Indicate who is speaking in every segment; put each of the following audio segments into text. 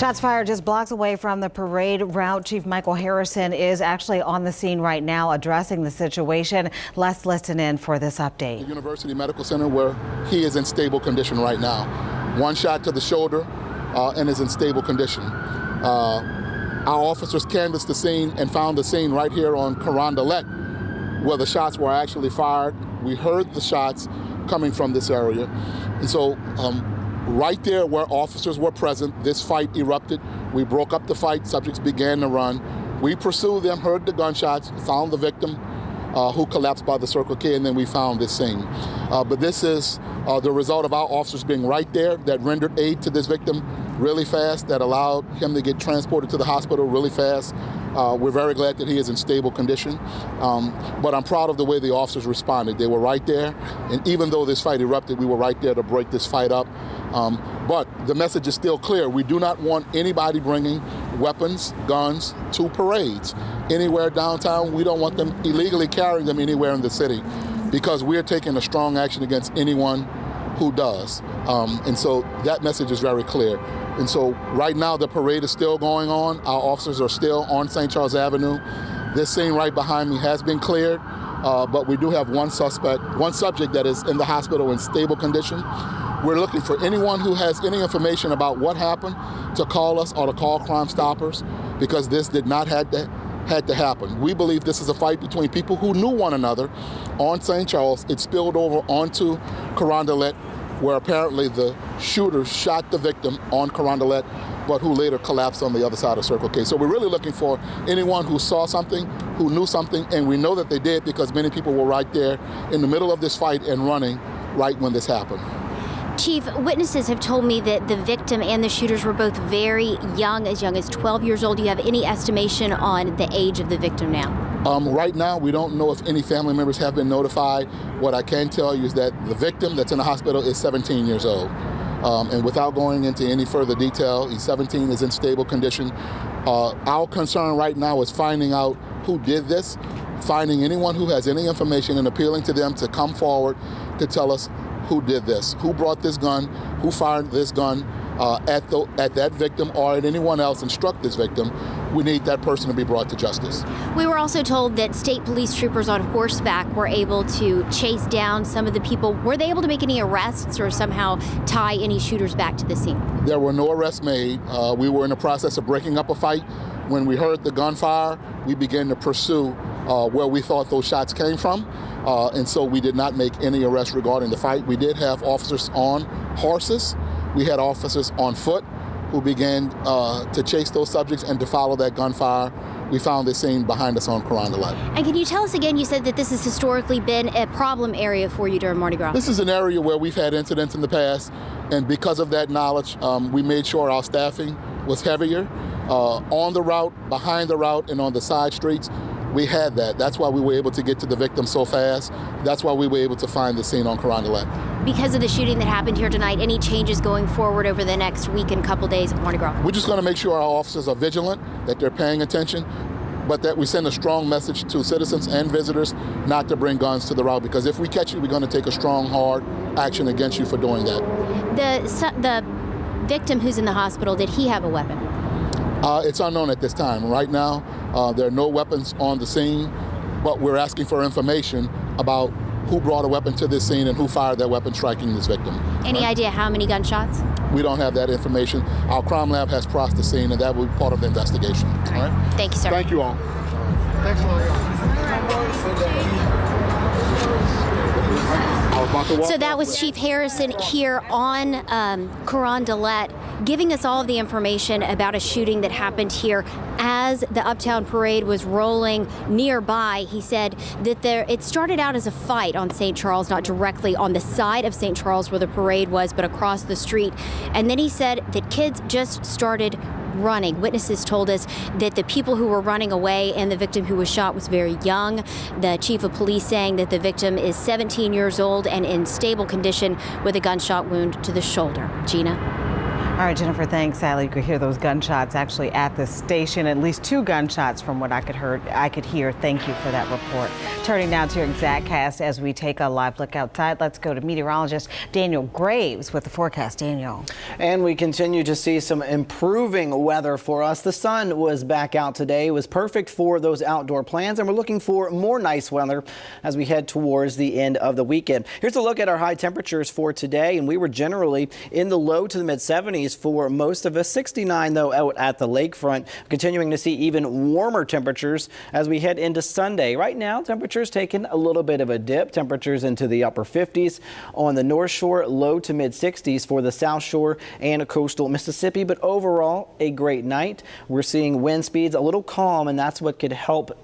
Speaker 1: Shots fired just blocks away from the parade route. Chief Michael Harrison is actually on the scene right now addressing the situation. Let's listen in for this update.
Speaker 2: The University Medical Center, where he is in stable condition right now. One shot to the shoulder and is in stable condition. Our officers canvassed the scene and found the scene right here on Carondelet, where the shots were actually fired. We heard the shots coming from this area. And so right there where officers were present, this fight erupted. We broke up the fight, subjects began to run. We pursued them, heard the gunshots, found the victim who collapsed by the Circle K, and then we found this scene. But this is the result of our officers being right there that rendered aid to this victim really fast, that allowed him to get transported to the hospital really fast. We're very glad that he is in stable condition, but I'm proud of the way the officers responded. They were right there, and even though this fight erupted, we were right there to break this fight up. But the message is still clear. We do not want anybody bringing weapons, guns to parades anywhere downtown. We don't want them illegally carrying them anywhere in the city, because we're taking a strong action against anyone who does. And so that message is very clear. And so right now the parade is still going on. Our officers are still on St. Charles Avenue. This scene right behind me has been cleared, but we do have one subject that is in the hospital in stable condition. We're looking for anyone who has any information about what happened to call us or to call Crime Stoppers, because this did not had to happen. We believe this is a fight between people who knew one another on St. Charles. It spilled over onto Carondelet, where apparently the shooter shot the victim on Carondelet, but who later collapsed on the other side of Circle K. So we're really looking for anyone who saw something, who knew something, and we know that they did because many people were right there in the middle of this fight and running right when this happened.
Speaker 3: Chief, witnesses have told me that the victim and the shooters were both very young as 12 years old. Do you have any estimation on the age of the victim now?
Speaker 2: Right now, we don't know if any family members have been notified. What I can tell you is that the victim that's in the hospital is 17 years old. And without going into any further detail, he's 17, is in stable condition. Our concern right now is finding out who did this, finding anyone who has any information and appealing to them to come forward to tell us who did this, who brought this gun, who fired this gun at that victim or at anyone else and struck this victim. We need that person to be brought to justice.
Speaker 3: We were also told that state police troopers on horseback were able to chase down some of the people. Were they able to make any arrests or somehow tie any shooters back to the scene?
Speaker 2: There were no arrests made. We were in the process of breaking up a fight. When we heard the gunfire, we began to pursue where we thought those shots came from. And so we did not make any arrests regarding the fight. We did have officers on horses. We had officers on foot who began to chase those subjects and to follow that gunfire. We found this scene behind us on Carondelet.
Speaker 3: And can you tell us again, you said that this has historically been a problem area for you during Mardi Gras.
Speaker 2: This is an area where we've had incidents in the past, and because of that knowledge, we made sure our staffing was heavier on the route, behind the route, and on the side streets. We had that. That's why we were able to get to the victim so fast. That's why we were able to find the scene on Carondelet.
Speaker 3: Because of the shooting that happened here tonight, any changes going forward over the next week and couple days of Mardi Gras?
Speaker 2: We're just going to make sure our officers are vigilant, that they're paying attention, but that we send a strong message to citizens and visitors not to bring guns to the route, because if we catch you, we're going to take a strong, hard action against you for doing that.
Speaker 3: The victim who's in the hospital, did he have a weapon?
Speaker 2: It's unknown at this time. Right now, there are no weapons on the scene, but we're asking for information about who brought a weapon to this scene and who fired that weapon striking this victim.
Speaker 3: Any idea how many gunshots?
Speaker 2: We don't have that information. Our crime lab has crossed the scene, and that will be part of the investigation.
Speaker 3: All right. Thank you, sir.
Speaker 2: Thank you all. Thanks a lot.
Speaker 3: So that was Chief Harrison here on Carondelet, giving us all of the information about a shooting that happened here as the Uptown Parade was rolling nearby. He said that it started out as a fight on St. Charles, not directly on the side of St. Charles where the parade was, but across the street. And then he said that kids just started running. Witnesses told us that the people who were running away and the victim who was shot was very young. The chief of police saying that the victim is 17 years old and in stable condition with a gunshot wound to the shoulder. Gina?
Speaker 1: All right, Jennifer, thanks. Sally, you could hear those gunshots actually at the station, at least 2 gunshots from what I could hear. Thank you for that report. Turning now to your ExactCast as we take a live look outside. Let's go to meteorologist Daniel Graves with the forecast. Daniel.
Speaker 4: And we continue to see some improving weather for us. The sun was back out today. It was perfect for those outdoor plans, and we're looking for more nice weather as we head towards the end of the weekend. Here's a look at our high temperatures for today, and we were generally in the low to the mid 70s for most of us. 69 though out at the lakefront. Continuing to see even warmer temperatures as we head into Sunday. Right now, temperatures taking a little bit of a dip. Temperatures into the upper 50s on the North Shore, low to mid 60s for the South Shore and coastal Mississippi. But overall, a great night. We're seeing wind speeds a little calm, and that's what could help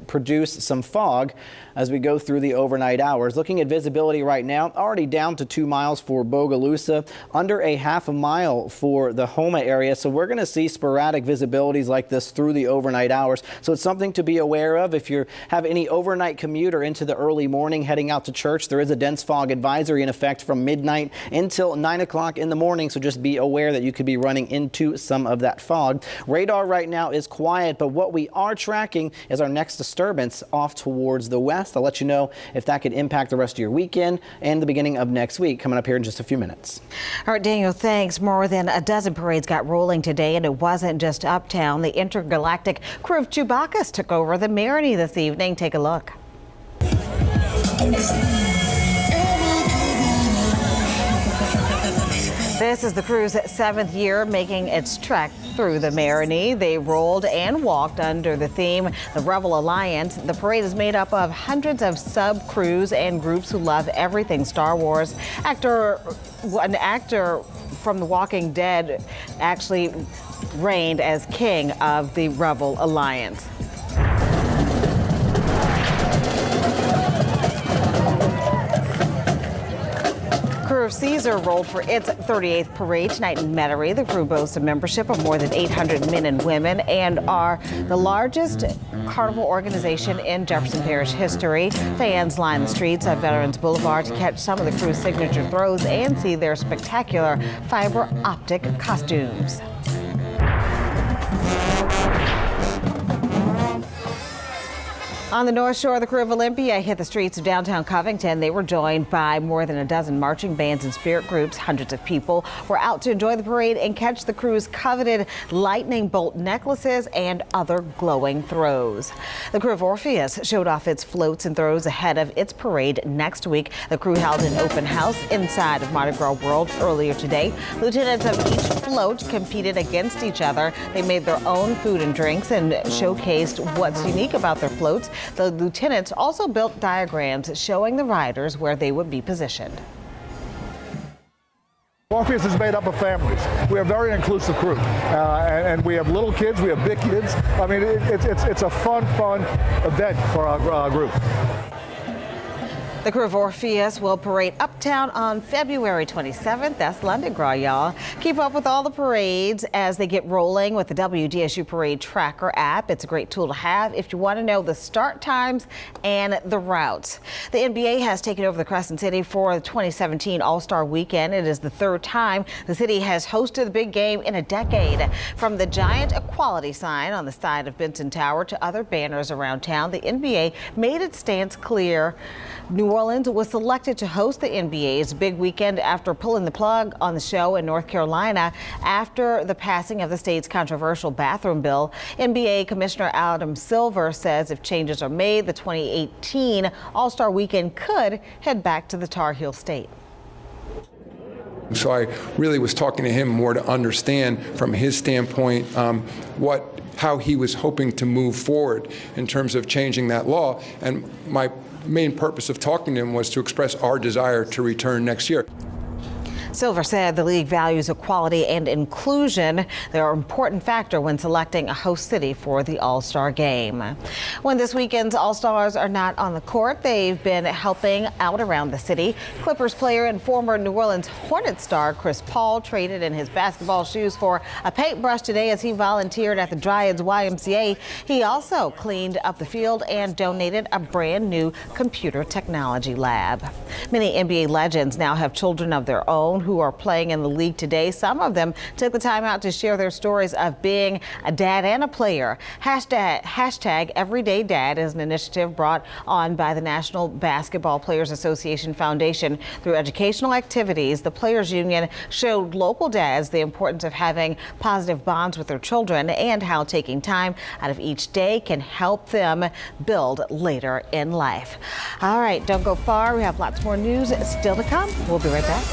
Speaker 4: produce some fog as we go through the overnight hours. Looking at visibility right now, already down to 2 miles for Bogalusa, under a half a mile for the Houma area. So we're going to see sporadic visibilities like this through the overnight hours. So it's something to be aware of. If you have any overnight commute or into the early morning heading out to church, there is a dense fog advisory in effect from midnight until 9 o'clock in the morning. So just be aware that you could be running into some of that fog. Radar right now is quiet, but what we are tracking is our next disturbance off towards the west. I'll let you know if that could impact the rest of your weekend and the beginning of next week, coming up here in just a few minutes.
Speaker 1: All right, Daniel, thanks. More than a dozen parades got rolling today, and it wasn't just uptown. The intergalactic crew of Chewbacca's took over the Marigny this evening. Take a look. This is the crew's 7th year making its trek through the Marigny. They rolled and walked under the theme, the Rebel Alliance. The parade is made up of hundreds of sub-crews and groups who love everything Star Wars. An actor from The Walking Dead actually reigned as king of the Rebel Alliance. Crew of Caesar rolled for its 38th parade tonight in Metairie. The crew boasts a membership of more than 800 men and women and are the largest carnival organization in Jefferson Parish history. Fans line the streets of Veterans Boulevard to catch some of the crew's signature throws and see their spectacular fiber optic costumes. On the North Shore, the crew of Olympia hit the streets of downtown Covington. They were joined by more than a dozen marching bands and spirit groups. Hundreds of people were out to enjoy the parade and catch the crew's coveted lightning bolt necklaces and other glowing throws. The crew of Orpheus showed off its floats and throws ahead of its parade next week. The crew held an open house inside of Mardi Gras World earlier today. Lieutenants of each float competed against each other. They made their own food and drinks and showcased what's unique about their floats. The lieutenants also built diagrams showing the riders where they would be positioned.
Speaker 5: Orpheus is made up of families. We are a very inclusive crew, and we have little kids, we have big kids. I mean, it's a fun event for our group.
Speaker 1: The crew of Orpheus will parade uptown on February 27th. That's London Gras, y'all. Keep up with all the parades as they get rolling with the WDSU Parade Tracker app. It's a great tool to have if you want to know the start times and the routes. The NBA has taken over the Crescent City for the 2017 All-Star Weekend. It is the 3rd time the city has hosted the big game in a decade. From the giant equality sign on the side of Benson Tower to other banners around town, the NBA made its stance clear. New Orleans was selected to host the NBA's big weekend after pulling the plug on the show in North Carolina after the passing of the state's controversial bathroom bill. NBA Commissioner Adam Silver says if changes are made, the 2018 All-Star Weekend could head back to the Tar Heel State.
Speaker 6: So I really was talking to him more to understand from his standpoint how he was hoping to move forward in terms of changing that law. And my main purpose of talking to him was to express our desire to return next year.
Speaker 1: Silver said the league values equality and inclusion. They're an important factor when selecting a host city for the All-Star game. When this weekend's All-Stars are not on the court, they've been helping out around the city. Clippers player and former New Orleans Hornets star Chris Paul traded in his basketball shoes for a paintbrush today as he volunteered at the Dryads YMCA. He also cleaned up the field and donated a brand new computer technology lab. Many NBA legends now have children of their own who are playing in the league today. Some of them took the time out to share their stories of being a dad and a player. Hashtag Everyday Dad is an initiative brought on by the National Basketball Players Association Foundation. Through educational activities, the Players Union showed local dads the importance of having positive bonds with their children and how taking time out of each day can help them build later in life. All right, don't go far. We have lots more news still to come. We'll be right back.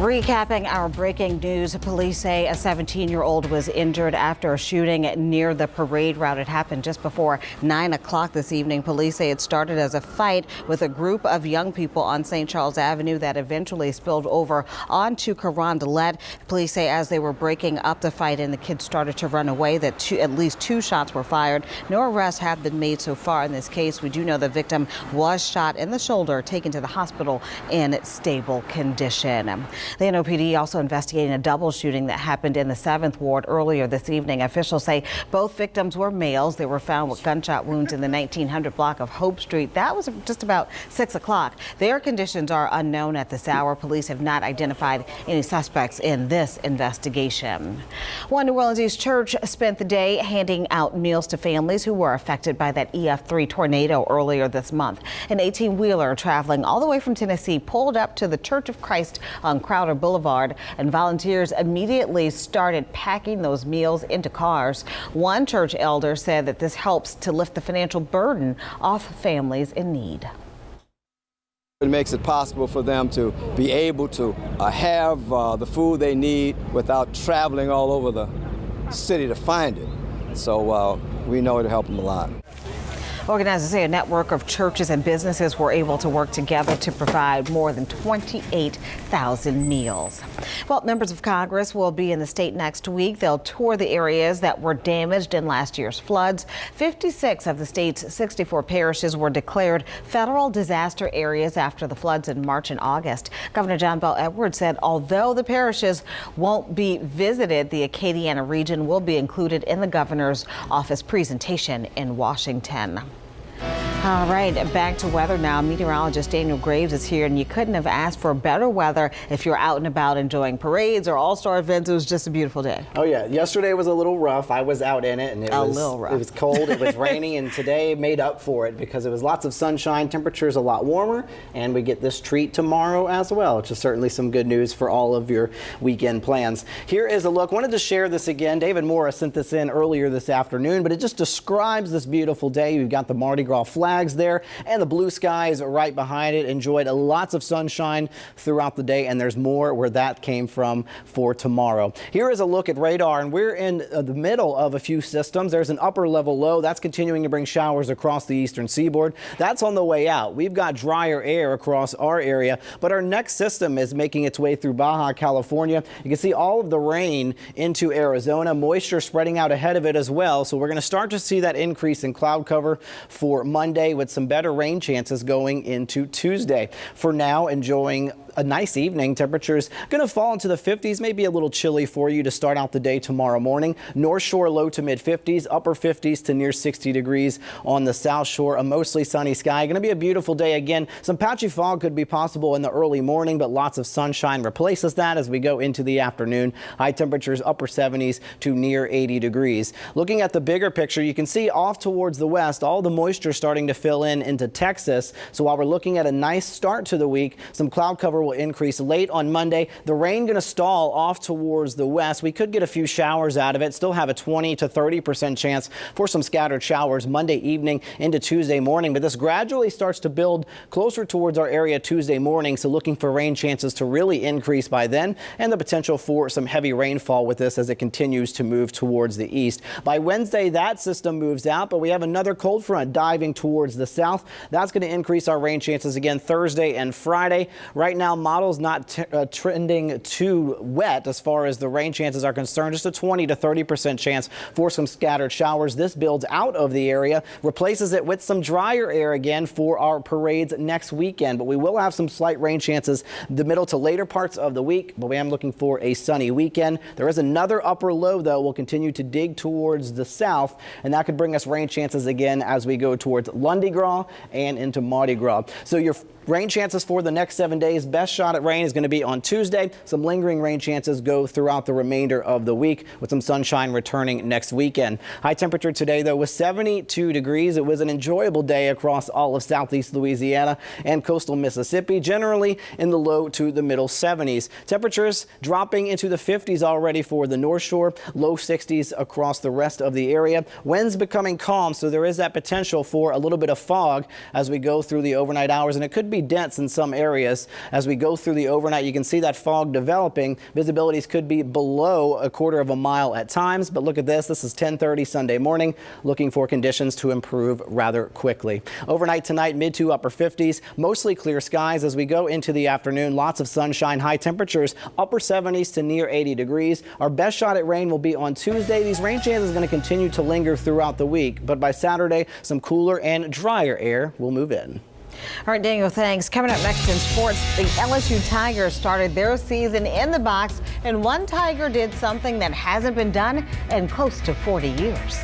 Speaker 1: Recapping our breaking news, police say a 17-year-old was injured after a shooting near the parade route. It happened just before 9 o'clock this evening. Police say it started as a fight with a group of young people on St. Charles Avenue that eventually spilled over onto Carondelet. Police say as they were breaking up the fight and the kids started to run away, that at least 2 shots were fired. No arrests have been made so far in this case. We do know the victim was shot in the shoulder, taken to the hospital in stable condition. The NOPD also investigating a double shooting that happened in the 7th Ward earlier this evening. Officials say both victims were males. They were found with gunshot wounds in the 1900 block of Hope Street. That was just about 6 o'clock. Their conditions are unknown at this hour. Police have not identified any suspects in this investigation. One New Orleans East church spent the day handing out meals to families who were affected by that EF3 tornado earlier this month. An 18-wheeler traveling all the way from Tennessee pulled up to the Church of Christ on Crowder Boulevard, and volunteers immediately started packing those meals into cars. One church elder said that this helps to lift the financial burden off families in need.
Speaker 7: It makes it possible for them to be able to have the food they need without traveling all over city to find it. So we know it'll help them a lot.
Speaker 1: Organizers say a network of churches and businesses were able to work together to provide more than 28,000 meals. Well, members of Congress will be in the state next week. They'll tour the areas that were damaged in last year's floods. 56 of the state's 64 parishes were declared federal disaster areas after the floods in March and August. Governor John Bel Edwards said although the parishes won't be visited, the Acadiana region will be included in the governor's office presentation in Washington. All right, back to weather now. Meteorologist Daniel Graves is here, and you couldn't have asked for better weather if you're out and about enjoying parades or all-star events. It was just a beautiful day.
Speaker 4: Oh yeah, yesterday was a little rough. I was out in it, and it was cold, it was rainy, and today made up for it because it was lots of sunshine. Temperatures a lot warmer, and we get this treat tomorrow as well, which is certainly some good news for all of your weekend plans. Here is a look. Wanted to share this again. David Morris sent this in earlier this afternoon, but it just describes this beautiful day. You've got the Mardi Gras flags there and the blue skies right behind it. Enjoyed lots of sunshine throughout the day, and there's more where that came from for tomorrow. Here is a look at radar, and we're in the middle of a few systems. There's an upper level low that's continuing to bring showers across the eastern seaboard. That's on the way out. We've got drier air across our area, but our next system is making its way through Baja California. You can see all of the rain into Arizona, moisture spreading out ahead of it as well. So we're going to start to see that increase in cloud cover for Monday, with some better rain chances going into Tuesday. For now, enjoying a nice evening. Temperatures going to fall into the 50s, maybe a little chilly for you to start out the day tomorrow morning. North Shore low to mid 50s, upper 50s to near 60 degrees on the South Shore. A mostly sunny sky. Going to be a beautiful day again. Some patchy fog could be possible in the early morning, but lots of sunshine replaces that as we go into the afternoon. High temperatures upper 70s to near 80 degrees. Looking at the bigger picture, you can see off towards the west, all the moisture starting to fill in into Texas. So while we're looking at a nice start to the week, some cloud cover will increase late on Monday. The rain going to stall off towards the west. We could get a few showers out of it. Still have a 20 to 30% chance for some scattered showers Monday evening into Tuesday morning. But this gradually starts to build closer towards our area Tuesday morning. So looking for rain chances to really increase by then, and the potential for some heavy rainfall with this as it continues to move towards the east. By Wednesday, that system moves out, but we have another cold front diving towards the south. That's going to increase our rain chances again Thursday and Friday. Right now, models not trending too wet as far as the rain chances are concerned. Just a 20 to 30% chance for some scattered showers. This builds out of the area, replaces it with some drier air again for our parades next weekend. But we will have some slight rain chances the middle to later parts of the week. But we am looking for a sunny weekend. There is another upper low, though, will continue to dig towards the south, and that could bring us rain chances again as we go towards Lundi Gras and into Mardi Gras. So your rain chances for the next 7 days. Best shot at rain is going to be on Tuesday. Some lingering rain chances go throughout the remainder of the week, with some sunshine returning next weekend. High temperature today, though, was 72 degrees. It was an enjoyable day across all of southeast Louisiana and coastal Mississippi, generally in the low to the middle 70s. Temperatures dropping into the 50s already for the North Shore, low 60s across the rest of the area. Winds becoming calm, so there is that potential for a little bit of fog as we go through the overnight hours, and it could be dense in some areas as we go through the overnight. You can see that fog developing. Visibilities could be below a quarter of a mile at times, but look at this. This is 10:30 Sunday morning. Looking for conditions to improve rather quickly. Overnight tonight, mid to upper 50s, mostly clear skies as we go into the afternoon. Lots of sunshine, high temperatures, upper 70s to near 80 degrees. Our best shot at rain will be on Tuesday. These rain chances are going to continue to linger throughout the week, but by Saturday, some cooler and drier air will move in.
Speaker 1: All right, Daniel, thanks. Coming up next in sports, the LSU Tigers started their season in the box, and one Tiger did something that hasn't been done in close to 40 years.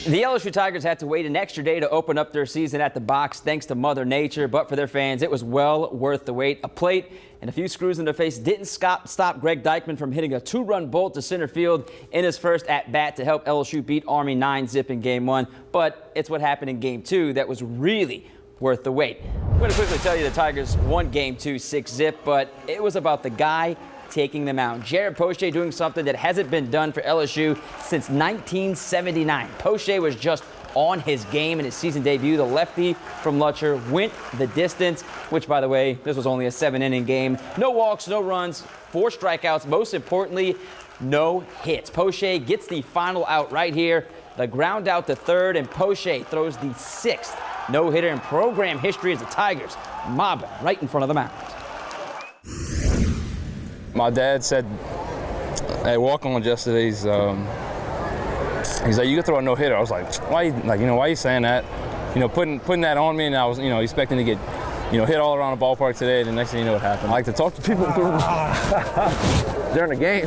Speaker 8: The LSU Tigers had to wait an extra day to open up their season at the box thanks to Mother Nature, but for their fans, it was well worth the wait. A plate and a few screws in their face didn't stop Greg Dykman from hitting a 2-run bolt to center field in his first at-bat to help LSU beat Army 9-zip in Game 1. But it's what happened in Game 2 that was really worth the wait. I'm going to quickly tell you the Tigers won Game 2 6-zip, but it was about the guy taking them out. Jared Poche doing something that hasn't been done for LSU since 1979. Poche was just on his game in his season debut. The lefty from Lutcher went the distance, which, by the way, this was only a 7-inning game. No walks, no runs, 4 strikeouts. Most importantly, no hits. Poche gets the final out right here. The ground out to third, and Poche throws the 6th no-hitter in program history as the Tigers mob him right in front of the mound.
Speaker 9: My dad said at walk-on yesterday, he's like, you could throw a no-hitter. I was like, why are you saying that? Putting that on me, and I was, expecting to get, hit all around the ballpark today. The next thing you know, it happened. I like to talk to people during the game.